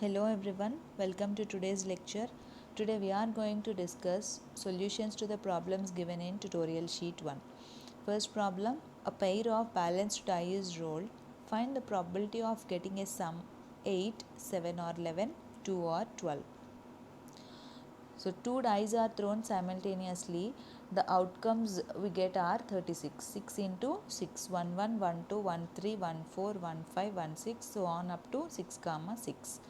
Hello everyone, welcome to today's lecture. Today we are going to discuss solutions to the problems given in tutorial sheet 1. First problem, a pair of balanced die is rolled. Find the probability of getting a sum 8, 7 or 11, 2 or 12. So two dice are thrown simultaneously. The outcomes we get are 36. 6 into 6, 1, 1, 1, 2, 1, 3, 1, 4, 1, 5, 1, 6, so on up to 6, 6.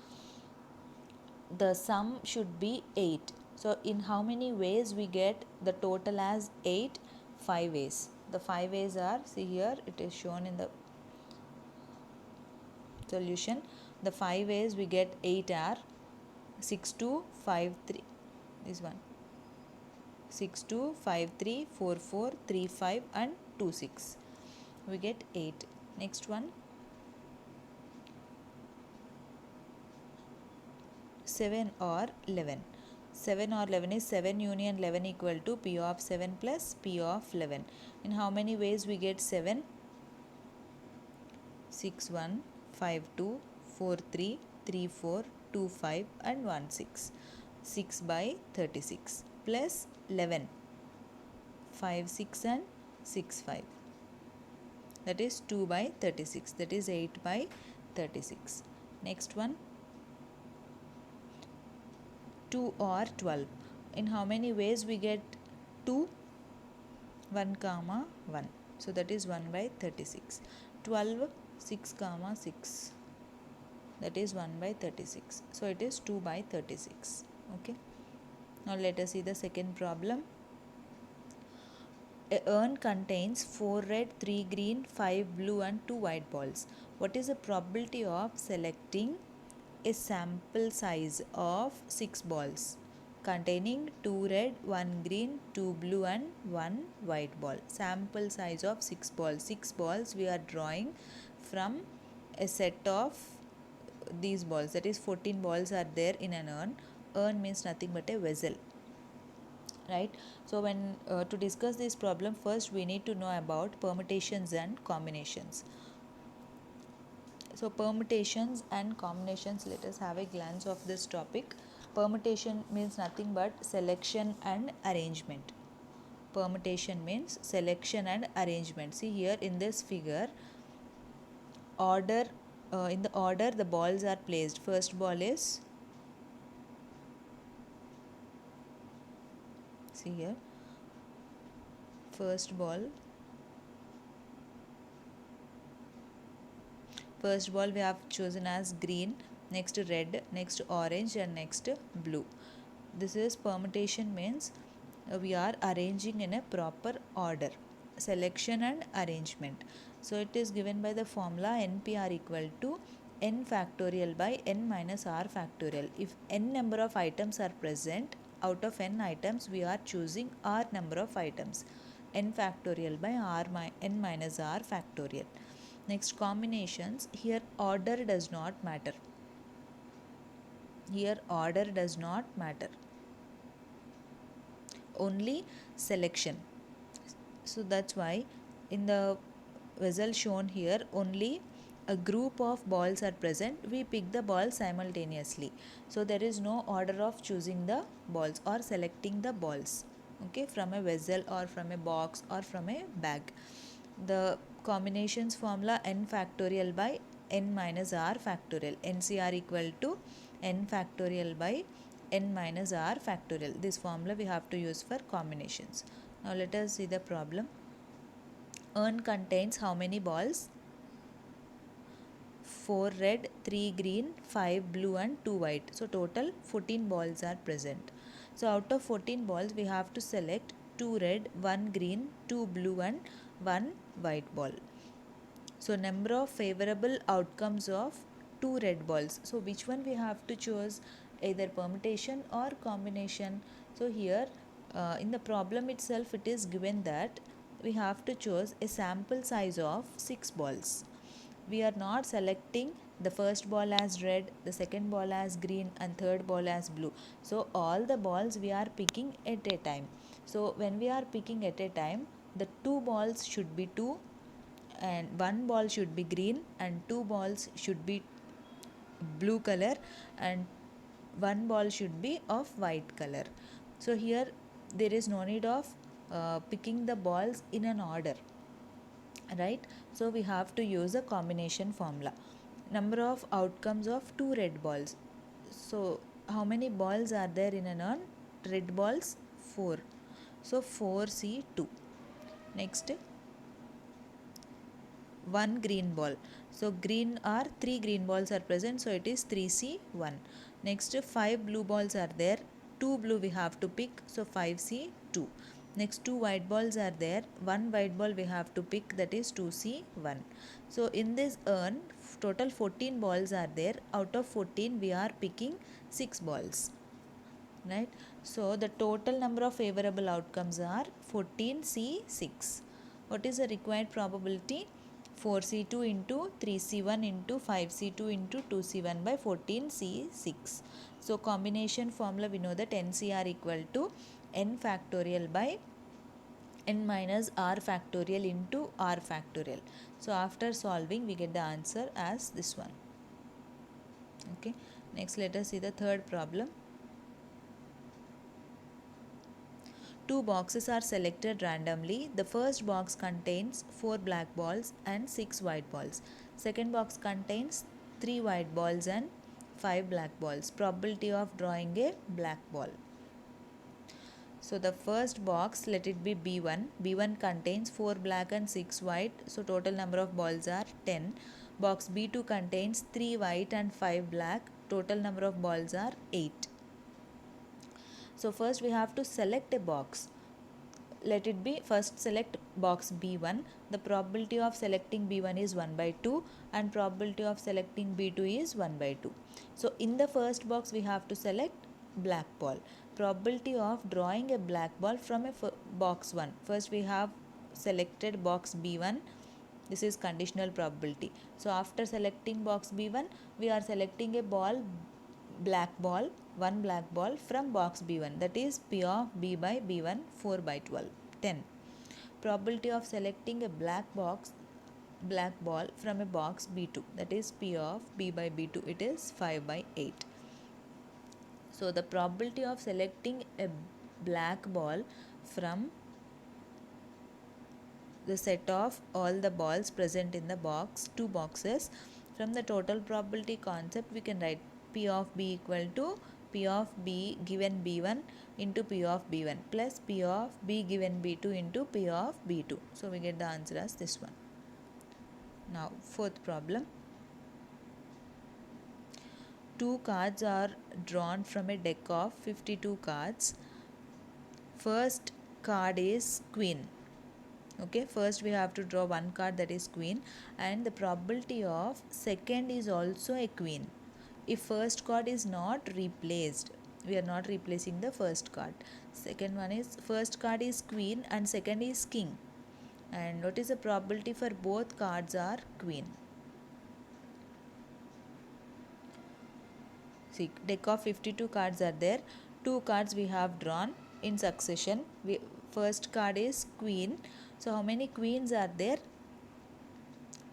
The sum should be 8. So in how many ways we get the total as 8? 5 ways. The 5 ways are, see here it is shown in the solution. The 5 ways we get 8 are 6 2 5 3, this one, 6 2 5 3 4 4 3 5 and 2 6, we get 8. Next one, 7 or 11. 7 or 11 is 7 union 11 equal to P of 7 plus P of 11. In how many ways we get 7? 6 1, 5 2, 4 3, 3 4, 2 5 and 1 6. 6 by 36 plus 11. 5 6 and 6 5. That is 2 by 36. That is 8 by 36. Next one, 2 or 12. In how many ways we get 2? 1 comma 1. So that is 1 by 36. 12, 6 comma 6. That is 1 by 36. So it is 2 by 36. Okay. Now let us see the second problem. A urn contains 4 red, 3 green, 5 blue and 2 white balls. What is the probability of selecting a sample size of 6 balls containing 2 red, 1 green, 2 blue and 1 white ball? Sample size of 6 balls. 6 balls we are drawing from a set of these balls, that is 14 balls are there in an urn. Urn means nothing but a vessel, right? So when to discuss this problem, first we need to know about permutations and combinations. So permutations and combinations, let us have a glance of this topic. Permutation means nothing but selection and arrangement. Permutation means selection and arrangement. See here in this figure, order in the order the balls are placed. First ball is, see here, first ball we have chosen as green, next red, next orange and next blue. This is permutation means we are arranging in a proper order. Selection and arrangement. So it is given by the formula NP are equal to n factorial by n minus r factorial. If n number of items are present, out of n items we are choosing r number of items. N factorial by n minus r factorial. Next, combinations. Here order does not matter. Here order does not matter. Only selection. So that's why in the vessel shown here, only a group of balls are present. We pick the balls simultaneously. So there is no order of choosing the balls or selecting the balls, okay, from a vessel or from a box or from a bag. The combinations formula n factorial by n minus r factorial. NCR equal to n factorial by n minus r factorial. This formula we have to use for combinations. Now let us see the problem. Urn contains how many balls? 4 red, 3 green, 5 blue and 2 white. So total 14 balls are present. So out of 14 balls we have to select 2 red, 1 green, 2 blue and 1 white ball. So number of favorable outcomes of 2 red balls. So which one we have to choose? Either permutation or combination. So here in the problem itself it is given that we have to choose a sample size of 6 balls. We are not selecting the first ball as red, the second ball as green and third ball as blue. So all the balls we are picking at a time. So when we are picking at a time, the 2 balls should be 2 and 1 ball should be green and 2 balls should be blue color and one ball should be of white color. So here there is no need of picking the balls in an order, right? So we have to use a combination formula. Number of outcomes of two red balls. So how many balls are there in an urn? Red balls 4. So 4C2. Next, one green ball. So green are 3 green balls are present, so it is 3C1. Next, 5 blue balls are there. 2 blue we have to pick, so 5C2. Next, 2 white balls are there. 1 white ball we have to pick, that is 2C1. So in this urn, total 14 balls are there. Out of 14 we are picking 6 balls, right? So the total number of favorable outcomes are 14C6. What is the required probability? 4C2 into 3C1 into 5C2 into 2C1 by 14C6. So combination formula, we know that NCR equal to n factorial by n minus r factorial into r factorial. So after solving we get the answer as this one. Okay, next let us see the third problem. Two boxes are selected randomly. The first box contains 4 black balls and 6 white balls. Second box contains 3 white balls and 5 black balls. Probability of drawing a black ball. So the first box, let it be B1. B1 contains 4 black and 6 white. So total number of balls are 10. Box B2 contains 3 white and 5 black. Total number of balls are 8. So first we have to select a box. Let it be, first select box B1. The probability of selecting B1 is 1 by 2 and probability of selecting B2 is 1 by 2. So in the first box we have to select black ball. Probability of drawing a black ball from a box 1. First we have selected box B1. This is conditional probability. So after selecting box B1, we are selecting a ball, black ball, one black ball from box B1, that is P of B by B1 4 by 12, 10. Probability of selecting a black ball from a box B2, that is P of B by B2, it is 5 by 8. So the probability of selecting a black ball from the set of all the balls present in the box, two boxes, from the total probability concept we can write P of B equal to P of B given B1 into P of B1 plus P of B given B2 into P of B2. So we get the answer as this one. Now fourth problem. Two cards are drawn from a deck of 52 cards. First card is Queen. Okay, first we have to draw one card, that is Queen, and the probability of second is also a Queen. If first card is not replaced, we are not replacing the first card. Second one is, first card is Queen and second is King. And what is the probability for both cards are Queen? See, deck of 52 cards are there. Two cards we have drawn in succession. First card is Queen. So how many queens are there?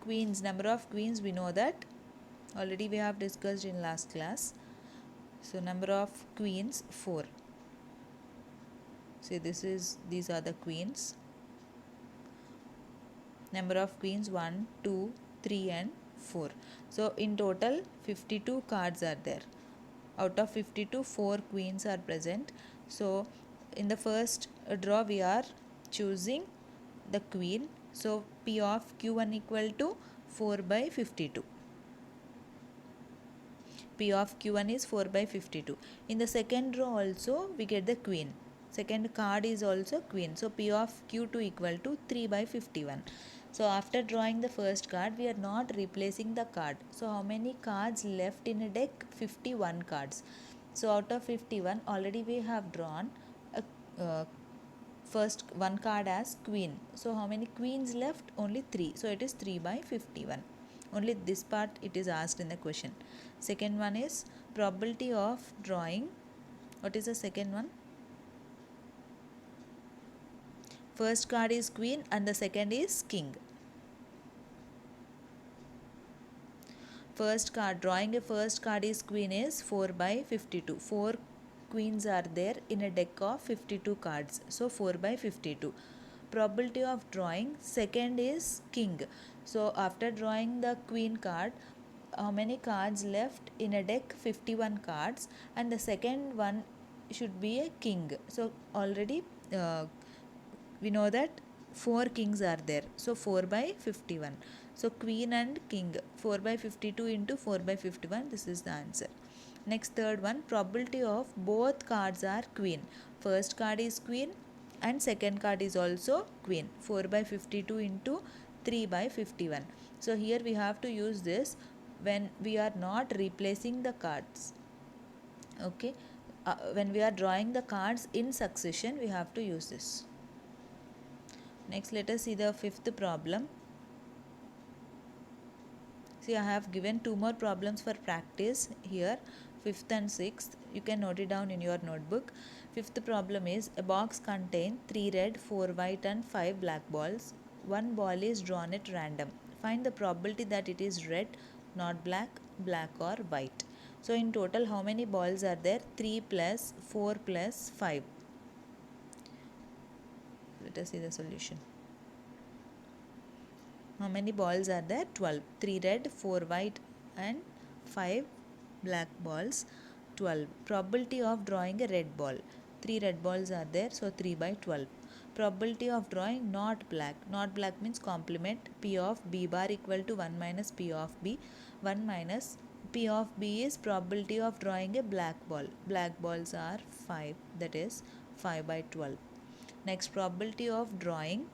Queens, number of queens, we know that already we have discussed in last class. So number of queens 4. See, these are the queens. Number of queens 1, 2, 3 and 4. So in total 52 cards are there. Out of 52, 4 queens are present. So in the first draw we are choosing the queen. So P of Q1 equal to 4 by 52. P of Q1 is 4 by 52. In the second row also we get the queen. Second card is also queen. So P of Q2 equal to 3 by 51. So after drawing the first card, we are not replacing the card. So how many cards left in a deck? 51 cards. So out of 51, already we have drawn a first one card as queen. So how many queens left? Only 3. So it is 3 by 51. Only this part it is asked in the question. Second one is probability of drawing. What is the second one? First card is queen and the second is king. First card, drawing a first card is queen is 4 by 52. 4 queens are there in a deck of 52 cards. So 4 by 52. Probability of drawing second is king. So after drawing the queen card, how many cards left in a deck? 51 cards, and the second one should be a king. So already we know that 4 kings are there, so 4 by 51. So queen and king, 4 by 52 into 4 by 51, this is the answer. Next, third one, probability of both cards are queen. First card is queen and second card is also queen. 4 by 52 into 3 by 51. So here we have to use this when we are not replacing the cards. Okay, when we are drawing the cards in succession, we have to use this. Next, let us see the fifth problem. See, I have given 2 more problems for practice here, 5th and 6th. You can note it down in your notebook. Fifth problem is, a box contains 3 red, 4 white and 5 black balls. One ball is drawn at random. Find the probability that it is red, not black, black or white. So in total, how many balls are there? 3 plus 4 plus 5. Let us see the solution. How many balls are there? 12. 3 red, 4 white and 5 black balls. 12. Probability of drawing a red ball. 3 red balls are there, so 3 by 12. Probability of drawing not black. Not black means complement. P of B bar equal to 1 minus P of B. 1 minus P of B is probability of drawing a black ball. Black balls are 5, that is 5 by 12. Next, probability of drawing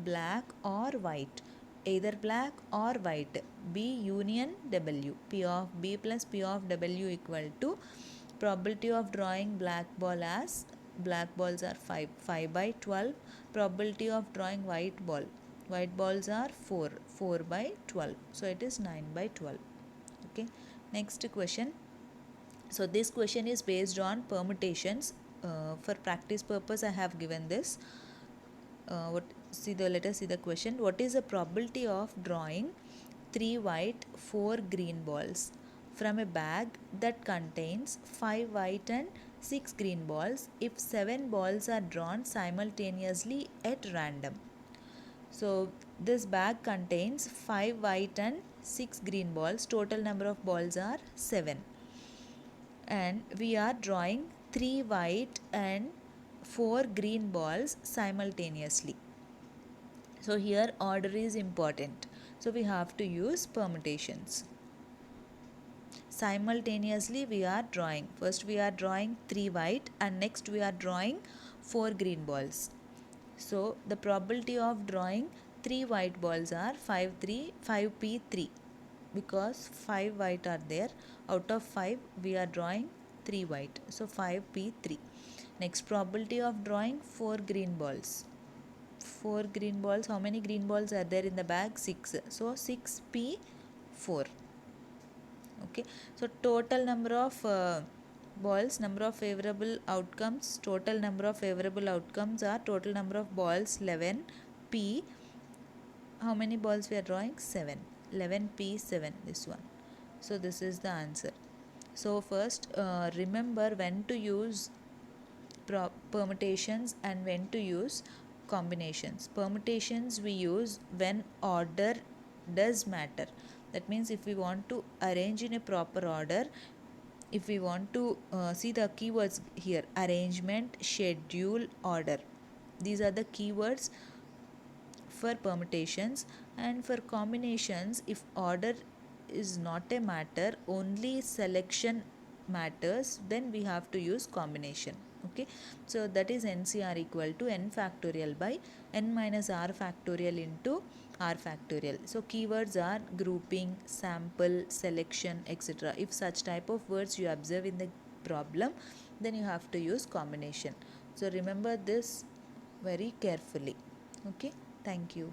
black or white. Either black or white. B union W. P of B plus P of W equal to probability of drawing black ball as black balls are 5. 5 by 12. Probability of drawing white ball. White balls are 4. 4 by 12. So it is 9 by 12. Okay. Next question. So this question is based on permutations. For practice purpose, I have given this. Let us see the question. What is the probability of drawing 3 white, 4 green balls from a bag that contains 5 white and 6 green balls if 7 balls are drawn simultaneously at random? So this bag contains 5 white and 6 green balls. Total number of balls are 7. And we are drawing 3 white and 4 green balls simultaneously. So here order is important. So we have to use permutations. Simultaneously we are drawing. First we are drawing 3 white and next we are drawing 4 green balls. So the probability of drawing 3 white balls are 5p3 because 5 white are there. Out of 5 we are drawing 3 white. So 5p3. Next, probability of drawing 4 green balls. 4 green balls. How many green balls are there in the bag? 6. So 6p4. Okay. So total number of balls, number of favorable outcomes. Total number of favorable outcomes are total number of balls 11p. How many balls we are drawing? 7. 11p7. This one. So this is the answer. So first remember when to use permutations and when to use combinations. Permutations we use when order does matter. That means if we want to arrange in a proper order, if we want to see the keywords here: arrangement, schedule, order. These are the keywords for permutations. And for combinations, if order is not a matter, only selection matters, then we have to use combination. Okay, so that is NCR equal to n factorial by n minus r factorial into r factorial. So keywords are grouping, sample, selection, etc. If such type of words you observe in the problem, then you have to use combination. So remember this very carefully. Okay, thank you.